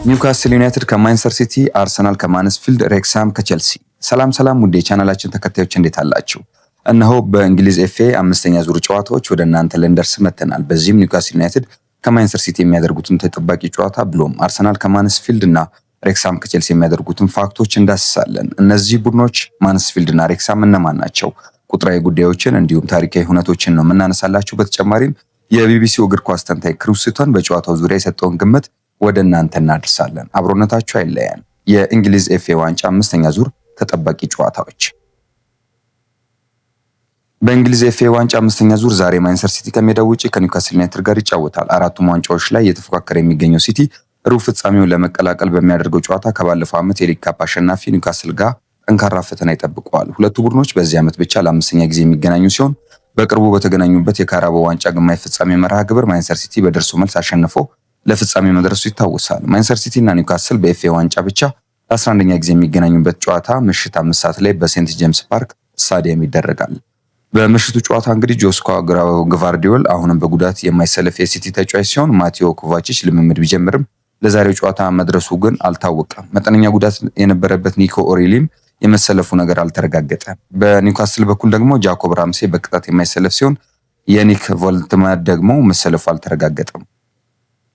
ኒውካስል ዩናይትድ ከማንቸስተር ሲቲ፣ አርሰናል ከማንስፊልድ፣ ሬክሳም ከቼልሲ። ሰላም ውድ የቻናላችን ተከታዮች እንዴት አላችሁ? እነሆ በእንግሊዝ ኤፍኤ አምስተኛ ዙር ጨዋታዎች ወደ እናንተ ልንደርስ መጥተናል። በዚህም ኒውካስል ዩናይትድ ከማንቸስተር ሲቲ የሚያደርጉትን ተጠባቂ ጨዋታ ብሎም አርሰናል ከማንስፊልድ እና ሬክሳም ከቼልሲ የሚያደርጉትን ፋክቶች እንዳስሳለን። እነዚህ ቡድኖች ማንስፊልድ እና ሬክሳም እነማን ናቸው? ቁጥራዊ ጉዳዮችን እንዲሁም ታሪካዊ ሁነቶችን ነው የምናነሳላችሁ። በተጨማሪም የቢቢሲው እግር ኳስ ተንታኝ ክሪስ ሲቶን በጨዋታው ዙሪያ የሰጠውን ግምት ወደ እናንተ እናደርሳለን። አብሮነታችሁ አይለያን። የእንግሊዝ ኤፍኤ ዋንጫ አምስተኛ ዙር ተጠባቂ ጨዋታዎች። በእንግሊዝ ኤፍኤ ዋንጫ አምስተኛ ዙር ዛሬ ማንቸስተር ሲቲ ከሜዳው ውጪ ከኒውካስል ዩናይትድ ጋር ይጫወታል። አራቱም ዋንጫዎች ላይ እየተፎካከረ የሚገኘው ሲቲ ሩብ ፍጻሜውን ለመቀላቀል በሚያደርገው ጨዋታ ከባለፈው ዓመት የሊግ ካፕ አሸናፊ ኒውካስል ጋር ጠንካራ ፈተና ይጠብቀዋል። ሁለቱ ቡድኖች በዚህ ዓመት ብቻ ለአምስተኛ ጊዜ የሚገናኙ ሲሆን በቅርቡ በተገናኙበት የካራባኦ ዋንጫ ግማሽ ፍጻሜ መርሃ ግብር ማንቸስተር ሲቲ በደርሶ መልስ አሸንፎ ለፍጻሜ መድረሱ ይታወሳል። ማንቸስተር ሲቲ እና ኒውካስል በኤፍኤ ዋንጫ ብቻ ለ11ኛ ጊዜ የሚገናኙበት ጨዋታ ምሽት 5 ሰዓት ላይ በሴንት ጄምስ ፓርክ ስታዲየም ይደረጋል። በምሽቱ ጨዋታ እንግዲህ ጆስኮ ግቫርዲዮል አሁንም በጉዳት የማይሰለፍ የሲቲ ተጫዋች ሲሆን ማቴዎ ኮቫቺች ልምምድ ቢጀምርም ለዛሬው ጨዋታ መድረሱ ግን አልታወቀም። መጠነኛ ጉዳት የነበረበት ኒኮ ኦሪሊም የመሰለፉ ነገር አልተረጋገጠም። በኒውካስል በኩል ደግሞ ጃኮብ ራምሴ በቅጣት የማይሰለፍ ሲሆን የኒክ ቮልትማር ደግሞ መሰለፉ አልተረጋገጠም።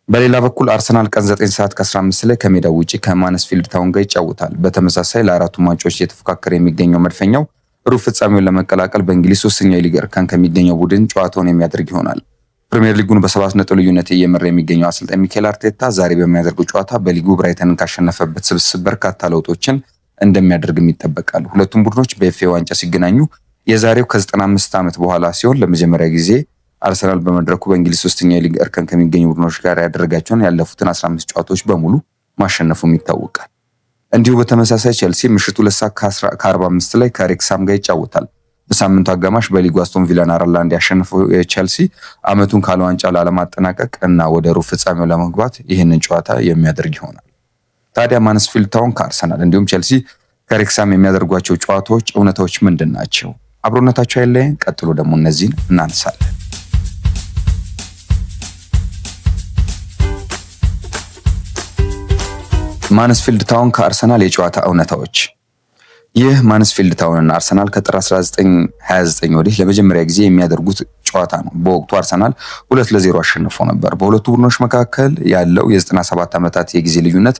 በሌላ በኩል አርሰናል ቀን 9 ሰዓት ከ15 ላይ ከሜዳው ውጪ ከማንስፊልድ ታውን ጋር ይጫወታል። በተመሳሳይ ለአራቱም ዋንጫዎች እየተፎካከረ የሚገኘው መድፈኛው ሩብ ፍጻሜውን ለመቀላቀል በእንግሊዝ ሶስተኛው የሊግ እርከን ከሚገኘው ቡድን ጨዋታውን የሚያደርግ ይሆናል። ፕሪሚየር ሊጉን በ7 ነጥብ ልዩነት እየመራ የሚገኘው አሰልጣኝ ሚኬል አርቴታ ዛሬ በሚያደርገው ጨዋታ በሊጉ ብራይተንን ካሸነፈበት ስብስብ በርካታ ለውጦችን እንደሚያደርግም ይጠበቃል። ሁለቱም ቡድኖች በኤፍኤ ዋንጫ ሲገናኙ የዛሬው ከ95 ዓመት በኋላ ሲሆን ለመጀመሪያ ጊዜ አርሰናል በመድረኩ በእንግሊዝ ሶስተኛ የሊግ እርከን ከሚገኙ ቡድኖች ጋር ያደረጋቸውን ያለፉትን 15 ጨዋታዎች በሙሉ ማሸነፉም ይታወቃል። እንዲሁ በተመሳሳይ ቼልሲ ምሽቱ 2 ሰዓት ከ45 ላይ ከሬክሳም ጋር ይጫወታል። በሳምንቱ አጋማሽ በሊጉ አስቶን ቪላን 4-1 ያሸነፈው ቼልሲ ዓመቱን ካለ ዋንጫ ላለማጠናቀቅ እና ወደ ሩብ ፍጻሜው ለመግባት ይህንን ጨዋታ የሚያደርግ ይሆናል። ታዲያ ማንስፊልድ ታውን ከአርሰናል እንዲሁም ቼልሲ ከሬክሳም የሚያደርጓቸው ጨዋታዎች እውነታዎች ምንድን ናቸው? አብሮነታቸው አይለየን። ቀጥሎ ደግሞ እነዚህን እናነሳለን። ማንስፊልድ ታውን ከአርሰናል የጨዋታ እውነታዎች። ይህ ማንስፊልድ ታውንና አርሰናል ከጥር 1929 ወዲህ ለመጀመሪያ ጊዜ የሚያደርጉት ጨዋታ ነው። በወቅቱ አርሰናል 2-0 አሸንፎ ነበር። በሁለቱ ቡድኖች መካከል ያለው የ97 ዓመታት የጊዜ ልዩነት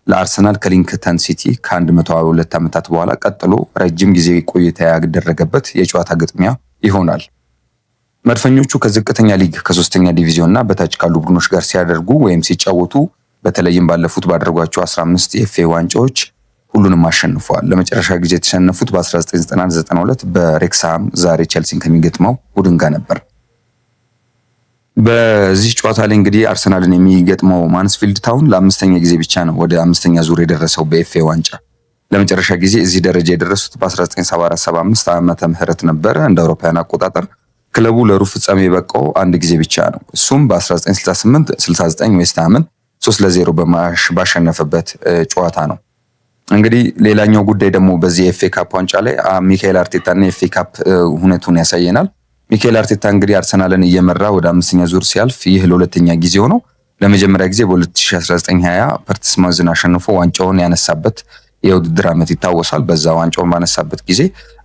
ለአርሰናል ከሊንክተን ሲቲ ከ122 ዓመታት በኋላ ቀጥሎ ረጅም ጊዜ ቆይታ ያደረገበት የጨዋታ ግጥሚያ ይሆናል። መድፈኞቹ ከዝቅተኛ ሊግ ከ3ኛ ዲቪዚዮን እና በታች ካሉ ቡድኖች ጋር ሲያደርጉ ወይም ሲጫወቱ በተለይም ባለፉት ባደረጓቸው 15 የኤፍኤ ዋንጫዎች ሁሉንም አሸንፈዋል። ለመጨረሻ ጊዜ የተሸነፉት በ1992 በሬክሳም ዛሬ ቼልሲን ከሚገጥመው ቡድን ጋር ነበር። በዚህ ጨዋታ ላይ እንግዲህ አርሰናልን የሚገጥመው ማንስፊልድ ታውን ለአምስተኛ ጊዜ ብቻ ነው ወደ አምስተኛ ዙር የደረሰው በኤፍኤ ዋንጫ። ለመጨረሻ ጊዜ እዚህ ደረጃ የደረሱት በ1974-75 ዓመተ ምህረት ነበረ እንደ አውሮፓውያን አቆጣጠር። ክለቡ ለሩብ ፍጻሜ የበቃው አንድ ጊዜ ብቻ ነው። እሱም በ1968-69 ዌስት ሃምን 3-0 ባሸነፈበት ጨዋታ ነው። እንግዲህ ሌላኛው ጉዳይ ደግሞ በዚህ የኤፍኤ ካፕ ዋንጫ ላይ ሚካኤል አርቴታ እና የኤፍኤ ካፕ ሁኔታውን ያሳየናል። ሚካኤል አርቴታ እንግዲህ አርሰናልን እየመራ ወደ አምስተኛ ዙር ሲያልፍ ይህ ለሁለተኛ ጊዜው ነው። ለመጀመሪያ ጊዜ በ2019-20 ፖርትስማውዝን አሸንፎ ዋንጫውን ያነሳበት የውድድር ዓመት ይታወሳል። በዛ ዋንጫውን ባነሳበት ጊዜ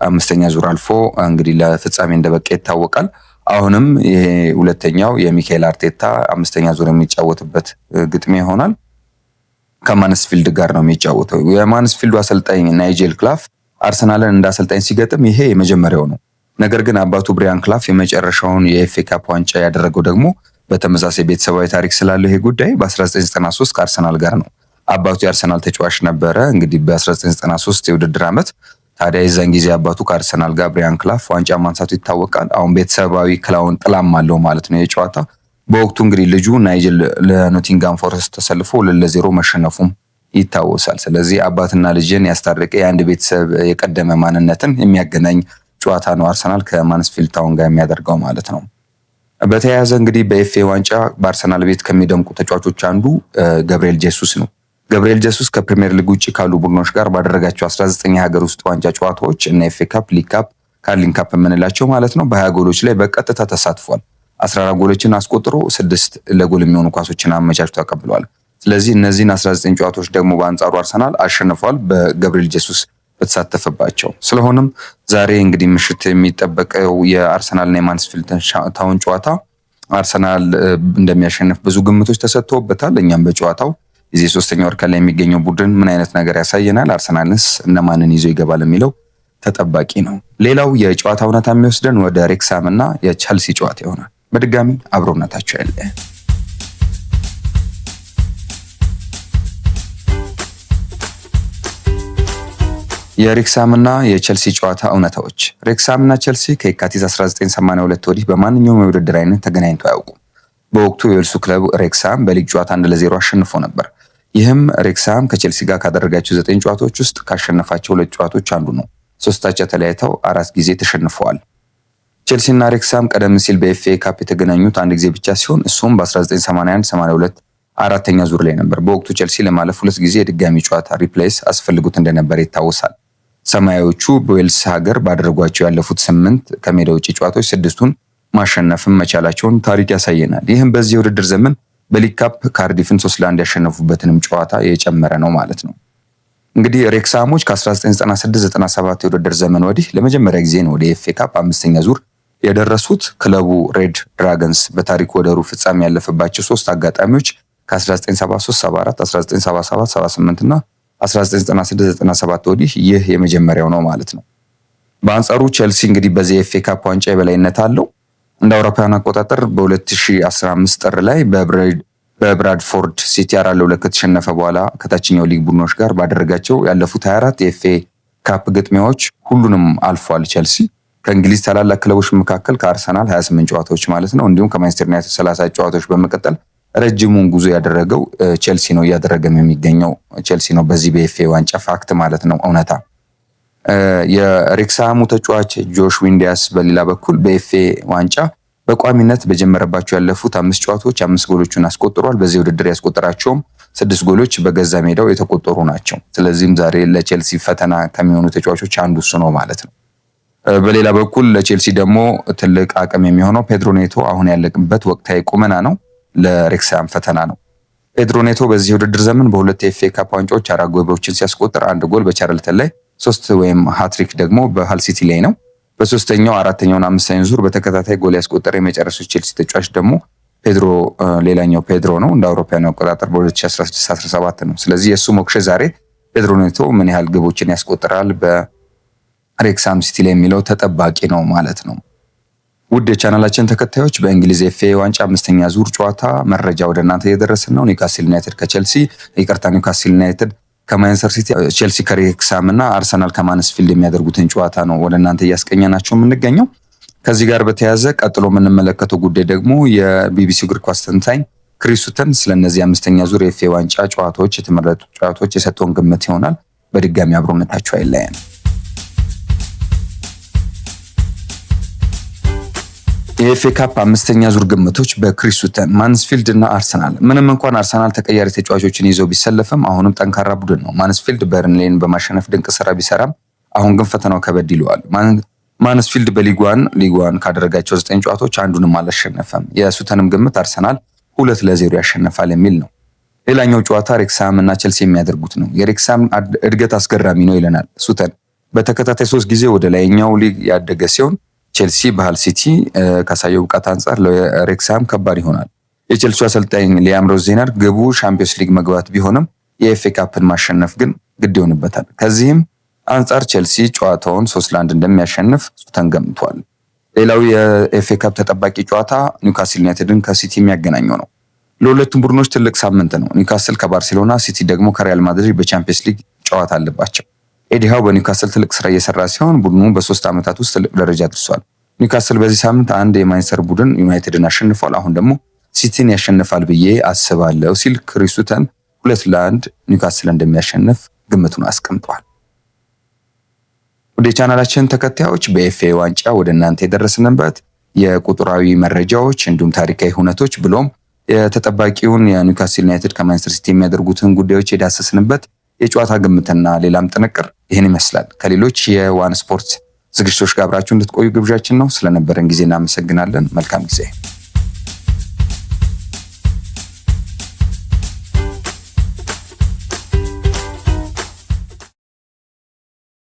አምስተኛ ዙር አልፎ እንግዲህ ለፍጻሜ እንደበቃ ይታወቃል። አሁንም ይሄ ሁለተኛው የሚካኤል አርቴታ አምስተኛ ዙር የሚጫወትበት ግጥሚያ ይሆናል። ከማንስፊልድ ጋር ነው የሚጫወተው። የማንስፊልዱ አሰልጣኝ ናይጄል ክላፍ አርሰናልን እንደ አሰልጣኝ ሲገጥም ይሄ የመጀመሪያው ነው። ነገር ግን አባቱ ብሪያን ክላፍ የመጨረሻውን የኤፍኤ ካፕ ዋንጫ ያደረገው ደግሞ በተመሳሳይ ቤተሰባዊ ታሪክ ስላለው ይሄ ጉዳይ በ1993 ከአርሰናል ጋር ነው። አባቱ የአርሰናል ተጫዋች ነበረ። እንግዲህ በ1993 የውድድር ዓመት ታዲያ የዛን ጊዜ አባቱ ከአርሰናል ጋር ብሪያን ክላፍ ዋንጫ ማንሳቱ ይታወቃል። አሁን ቤተሰባዊ ክላውን ጥላም አለው ማለት ነው የጨዋታ። በወቅቱ እንግዲህ ልጁ ናይጅል ለኖቲንጋም ፎረስት ተሰልፎ 2-0 መሸነፉም ይታወሳል። ስለዚህ አባትና ልጅን ያስታረቀ የአንድ ቤተሰብ የቀደመ ማንነትን የሚያገናኝ ጨዋታ ነው አርሰናል ከማንስፊልድ ታውን ጋር የሚያደርገው ማለት ነው። በተያያዘ እንግዲህ በኤፍኤ ዋንጫ በአርሰናል ቤት ከሚደምቁ ተጫዋቾች አንዱ ገብርኤል ጄሱስ ነው። ገብርኤል ጄሱስ ከፕሪሚየር ሊግ ውጪ ካሉ ቡድኖች ጋር ባደረጋቸው 19 የሀገር ውስጥ ዋንጫ ጨዋታዎች እና ኤፍኤ ካፕ፣ ሊግ ካፕ፣ ካርሊንግ ካፕ የምንላቸው ማለት ነው በ20 ጎሎች ላይ በቀጥታ ተሳትፏል። 14 ጎሎችን አስቆጥሮ 6 ለጎል የሚሆኑ ኳሶችን አመቻችቶ ተቀብሏል። ስለዚህ እነዚህን 19 ጨዋታዎች ደግሞ በአንጻሩ አርሰናል አሸንፏል በገብርኤል ጄሱስ በተሳተፈባቸው። ስለሆነም ዛሬ እንግዲህ ምሽት የሚጠበቀው የአርሰናልና የማንስፊልድ ታውን ጨዋታ አርሰናል እንደሚያሸንፍ ብዙ ግምቶች ተሰጥቶበታል። እኛም በጨዋታው የዚህ ሶስተኛ እርከን ላይ የሚገኘው ቡድን ምን አይነት ነገር ያሳየናል፣ አርሰናልስ እነማንን ይዞ ይገባል የሚለው ተጠባቂ ነው። ሌላው የጨዋታ እውነታ የሚወስደን ወደ ሬክሳም እና የቸልሲ ጨዋታ ይሆናል። በድጋሚ አብሮነታቸው ያለ የሬክሳም እና የቸልሲ ጨዋታ እውነታዎች። ሬክሳም እና ቸልሲ ከየካቲት 1982 ወዲህ በማንኛውም የውድድር አይነት ተገናኝተው አያውቁም። በወቅቱ የዌልሱ ክለብ ሬክሳም በሊግ ጨዋታ 1-0 አሸንፎ ነበር። ይህም ሬክሳም ከቸልሲ ጋር ካደረጋቸው 9 ጨዋታዎች ውስጥ ካሸነፋቸው 2 ጨዋታዎች አንዱ ነው። ሶስታቸው ተለያይተው 4 ጊዜ ተሸንፈዋል። ቸልሲ እና ሬክሳም ቀደም ሲል በኤፍኤ ካፕ የተገናኙት አንድ ጊዜ ብቻ ሲሆን እሱም በ1981-82 አራተኛ ዙር ላይ ነበር። በወቅቱ ቸልሲ ለማለፍ 2 ጊዜ የድጋሚ ጨዋታ ሪፕሌይስ አስፈልጉት እንደነበር ይታወሳል። ሰማያዎቹ በዌልስ ሀገር ባደረጓቸው ያለፉት 8 ከሜዳ ውጭ ጨዋታዎች 6ቱን ማሸነፍም መቻላቸውን ታሪክ ያሳየናል። ይህም በዚህ የውድድር ዘመን በሊግ ካፕ ካርዲፍን 3-1 ያሸነፉበትንም ጨዋታ የጨመረ ነው ማለት ነው። እንግዲህ ሬክሳሞች ከ1996-97 የውድድር ዘመን ወዲህ ለመጀመሪያ ጊዜ ነው ወደ ኤፍኤ ካፕ 5ኛ ዙር የደረሱት። ክለቡ ሬድ ድራገንስ በታሪክ ወደ ሩብ ፍጻሜ ያለፈባቸው 3 አጋጣሚዎች ከ1973፣ 74፣ 1977፣ 78 እና 1996-97 ወዲህ ይህ የመጀመሪያው ነው ማለት ነው። በአንጻሩ ቸልሲ እንግዲህ በዚህ ኤፍኤ ካፕ ዋንጫ የበላይነት አለው። እንደ አውሮፓውያን አቆጣጠር በ2015 ጥር ላይ በብራድፎርድ ሲቲ 4-2 ከተሸነፈ በኋላ ከታችኛው ሊግ ቡድኖች ጋር ባደረጋቸው ያለፉት 24 የኤፍኤ ካፕ ግጥሚያዎች ሁሉንም አልፏል። ቸልሲ ከእንግሊዝ ታላላቅ ክለቦች መካከል ከአርሰናል 28 ጨዋታዎች ማለት ነው እንዲሁም ከማንቸስተር ዩናይትድ 30 ጨዋታዎች በመቀጠል ረጅሙን ጉዞ ያደረገው ቸልሲ ነው። እያደረገም የሚገኘው ቸልሲ ነው በዚህ በኤፍኤ ዋንጫ ፋክት ማለት ነው እውነታ። የሬክሳሙ ተጫዋች ጆሽ ዊንዲያስ በሌላ በኩል በኤፍኤ ዋንጫ በቋሚነት በጀመረባቸው ያለፉት 5 ጨዋታዎች 5 ጎሎችን አስቆጥሯል። በዚህ ውድድር ያስቆጠራቸውም 6 ጎሎች በገዛ ሜዳው የተቆጠሩ ናቸው። ስለዚህም ዛሬ ለቸልሲ ፈተና ከሚሆኑ ተጫዋቾች አንዱ እሱ ነው ማለት ነው። በሌላ በኩል ለቸልሲ ደግሞ ትልቅ አቅም የሚሆነው ፔድሮ ኔቶ አሁን ያለበት ወቅታዊ ቁመና ነው። ለሬክሳም ፈተና ነው። ፔድሮ ኔቶ በዚህ ውድድር ዘመን በ2 የኤፍኤ ካፕ ዋንጫዎች 4 ጎሎችን ሲያስቆጥር 1 ጎል በቻርልተን ላይ 3 ወይም ሃትሪክ ደግሞ በሃል ሲቲ ላይ ነው። በሶስተኛው 4ኛውና 5ኛው ዙር በተከታታይ ጎል ያስቆጠረ የመጨረሻው ቸልሲ ተጫዋች ደግሞ ሌላኛው ፔድሮ ነው። እንደ አውሮፓውያን አቆጣጠር በ2016-17 ነው። ስለዚህ የሱ ሞክሼ ዛሬ ፔድሮ ኔቶ ምን ያህል ግቦችን ያስቆጥራል በሬክሳም ሲቲ ላይ የሚለው ተጠባቂ ነው ማለት ነው። ውድ የቻናላችን ተከታዮች በእንግሊዝ ኤፍኤ ዋንጫ 5ኛ ዙር ጨዋታ መረጃ ወደ እናንተ እየደረስን ነው። ኒውካስል ዩናይትድ ከቸልሲ፣ ኒውካስል ዩናይትድ ከማንቸስተር ሲቲ፣ ቸልሲ ከሬክሳም እና አርሰናል ከማንስፊልድ የሚያደርጉትን ጨዋታ ነው ወደ እናንተ እያስቀኘናቸው የምንገኘው። ከዚህ ጋር በተያያዘ ቀጥሎ የምንመለከተው ጉዳይ ደግሞ የቢቢሲ እግር ኳስ ተንታኝ ክሪስ ሱተን ስለነዚህ 5ኛ ዙር የኤፍኤ ዋንጫ ጨዋታዎች የተመረጡ ጨዋታዎች የሰጠውን ግምት ይሆናል። በድጋሚ አብሮነታቸው አይለየን። የኤፍኤ ካፕ 5ኛ ዙር ግምቶች በክሪስ ሱተን። ማንስፊልድ እና አርሰናል። ምንም እንኳን አርሰናል ተቀያሪ ተጫዋቾችን ይዘው ቢሰለፍም አሁንም ጠንካራ ቡድን ነው። ማንስፊልድ በርንሌን በማሸነፍ ድንቅ ስራ ቢሰራም አሁን ግን ፈተናው ከበድ ይለዋል። ማንስፊልድ በሊጓን ካደረጋቸው 9 ጨዋታዎች አንዱንም አላሸነፈም። የሱተንም ግምት አርሰናል 2-0 ያሸነፋል የሚል ነው። ሌላኛው ጨዋታ ሬክሳም እና ቸልሲ የሚያደርጉት ነው። የሬክሳም እድገት አስገራሚ ነው ይለናል ሱተን። በተከታታይ 3 ጊዜ ወደ ላይኛው ሊግ ያደገ ሲሆን ቸልሲ በሃል ሲቲ ካሳየው ብቃት አንጻር ለሬክሳም ከባድ ይሆናል። የቸልሲው አሰልጣኝ ሊያም ሮዝኔር ግቡ ሻምፒዮንስ ሊግ መግባት ቢሆንም የኤፍኤ ካፕን ማሸነፍ ግን ግድ ይሆንበታል። ከዚህም አንጻር ቸልሲ ጨዋታውን 3-1 እንደሚያሸንፍ ሱተን ገምቷል። ሌላው የኤፍኤ ካፕ ተጠባቂ ጨዋታ ኒውካስል ዩናይትድን ከሲቲ የሚያገናኘው ነው። ለሁለቱም ቡድኖች ትልቅ ሳምንት ነው። ኒውካስል ከባርሴሎና፣ ሲቲ ደግሞ ከሪያል ማድሪድ በቻምፒየንስ ሊግ ጨዋታ አለባቸው። ኤዲሃው በኒውካስል ትልቅ ስራ እየሰራ ሲሆን ቡድኑ በ3 ዓመታት ውስጥ ትልቅ ደረጃ ደርሷል። ኒውካስል በዚህ ሳምንት አንድ የማንቸስተር ቡድን ዩናይትድን አሸንፏል። አሁን ደግሞ ሲቲን ያሸንፋል ብዬ አስባለሁ ሲል ክሪስ ሱተን 2-1 ኒውካስል እንደሚያሸንፍ ግምቱን አስቀምጧል። ወደ ቻናላችን ተከታዮች በኤፍኤ ዋንጫ ወደ እናንተ የደረስንበት የቁጥራዊ መረጃዎች እንዲሁም ታሪካዊ ሁነቶች ብሎም የተጠባቂውን የኒውካስል ዩናይትድ ከማንቸስተር ሲቲ የሚያደርጉትን ጉዳዮች የዳሰስንበት የጨዋታ ግምትና ሌላም ጥንቅር ይህን ይመስላል። ከሌሎች የዋን ስፖርት ዝግጅቶች ጋር አብራችሁ እንድትቆዩ ግብዣችን ነው። ስለነበረን ጊዜ እናመሰግናለን። መልካም ጊዜ